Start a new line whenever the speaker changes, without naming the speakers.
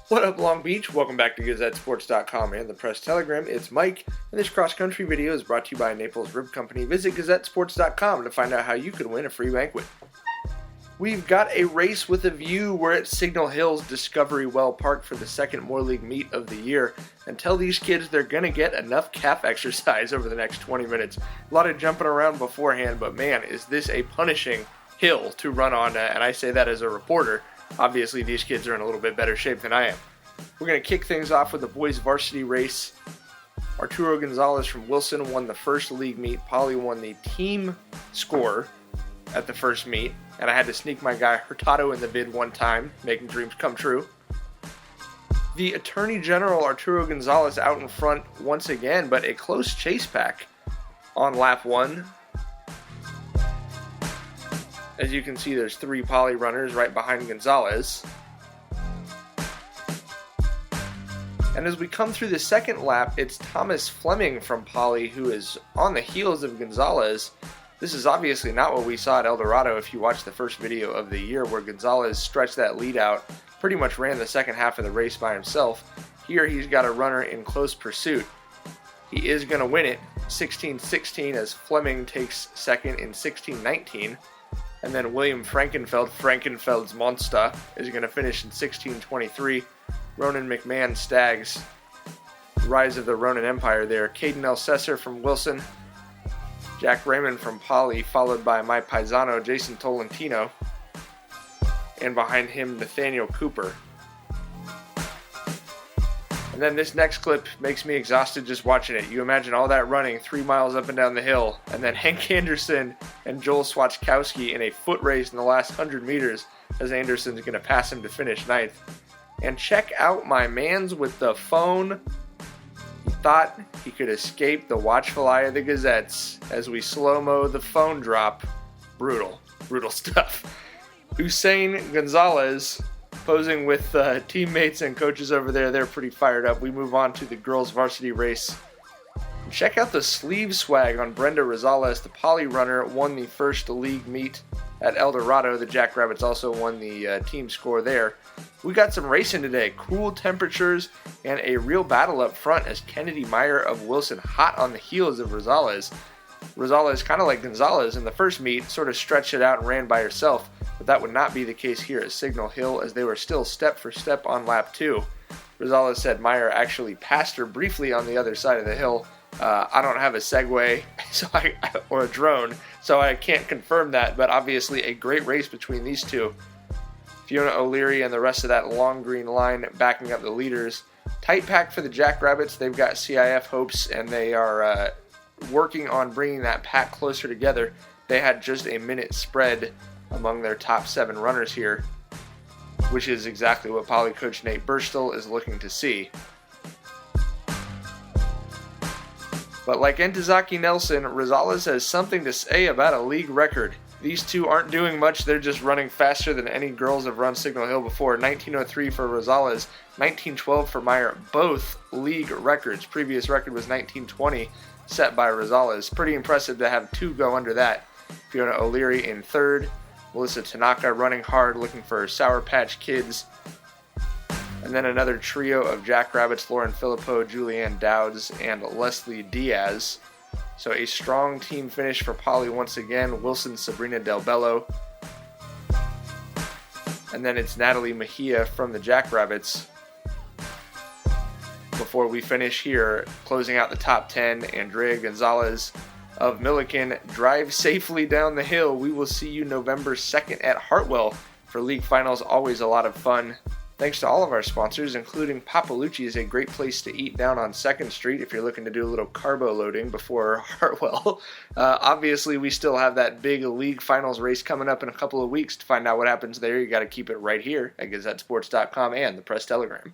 What up, Long Beach? Welcome back to GazetteSports.com and the Press Telegram. It's Mike, and this cross-country video is brought to you by Naples Rib Company. Visit GazetteSports.com to find out how you can win a free banquet. We've got a race with a view. We're at Signal Hills Discovery Well Park for the second Moore League meet of the year. And tell these kids they're going to get enough calf exercise over the next 20 minutes. A lot of jumping around beforehand, but man, is this a punishing hill to run on, and I say that as a reporter. Obviously, these kids are in a little bit better shape than I am. We're going to kick things off with the boys varsity race. Arturo Gonzalez from Wilson won the first league meet. Polly won the team score at the first meet. And I had to sneak my guy Hurtado in the bid one time, making dreams come true. The Attorney General Arturo Gonzalez out in front once again, but a close chase pack on lap one. As you can see, there's three Poly runners right behind Gonzalez. And as we come through the second lap, it's Thomas Fleming from Poly who is on the heels of Gonzalez. This is obviously not what we saw at El Dorado if you watched the first video of the year, where Gonzalez stretched that lead out, pretty much ran the second half of the race by himself. Here he's got a runner in close pursuit. He is going to win it 16-16 as Fleming takes second in 16-19. And then William Frankenfeld's Monster, is going to finish in 16-23. Ronan McMahon Stags, rise of the Ronan Empire there. Caden Elsesser from Wilson. Jack Raymond from Poly, followed by my paisano, Jason Tolentino. And behind him, Nathaniel Cooper. And then this next clip makes me exhausted just watching it. You imagine all that running 3 miles up and down the hill, and then Hank Anderson and Joel Swatchkowski in a foot race in the last 100 meters as Anderson's going to pass him to finish ninth. And check out my mans with the phone. He thought he could escape the watchful eye of the Gazettes as we slow-mo the phone drop. Brutal stuff. Usain Gonzalez posing with teammates and coaches over there. They're pretty fired up. We move on to the girls varsity race. Check out the sleeve swag on Brenda Rosales. The Poly runner won the first league meet at El Dorado. The Jackrabbits also won the team score there. We got some racing today. Cool temperatures and a real battle up front as Kennedy Meyer of Wilson hot on the heels of Rosales. Rosales, kind of like Gonzalez in the first meet, sort of stretched it out and ran by herself, but that would not be the case here at Signal Hill as they were still step for step on lap 2. Rosales said Meyer actually passed her briefly on the other side of the hill. I don't have a Segway or a drone, so I can't confirm that, but obviously a great race between these two. Fiona O'Leary and the rest of that long green line backing up the leaders. Tight pack for the Jackrabbits. They've got CIF hopes, and they are working on bringing that pack closer together. They had just a minute spread among their top 7 runners here, which is exactly what Poly coach Nate Burstall is looking to see. But like Entezaki Nelson, Rosales has something to say about a league record. These two aren't doing much, they're just running faster than any girls have run Signal Hill before. 19:03 for Rosales, 19:12 for Meyer, both league records. Previous record was 19:20, set by Rosales. Pretty impressive to have two go under that. Fiona O'Leary in third, Melissa Tanaka running hard, looking for Sour Patch Kids. And then another trio of Jackrabbits, Lauren Filippo, Julianne Dowds, and Leslie Diaz. So a strong team finish for Poly once again. Wilson, Sabrina Del Bello. And then it's Natalie Mejia from the Jackrabbits. Before we finish here, closing out the top 10, Andrea Gonzalez of Milliken. Drive safely down the hill. We will see you November 2nd at Hartwell for league finals. Always a lot of fun. Thanks to all of our sponsors, including Papalucci is a great place to eat down on 2nd Street if you're looking to do a little carbo loading before Hartwell. Obviously, we still have that big league finals race coming up in a couple of weeks. To find out what happens there, you got to keep it right here at GazetteSports.com and the Press Telegram.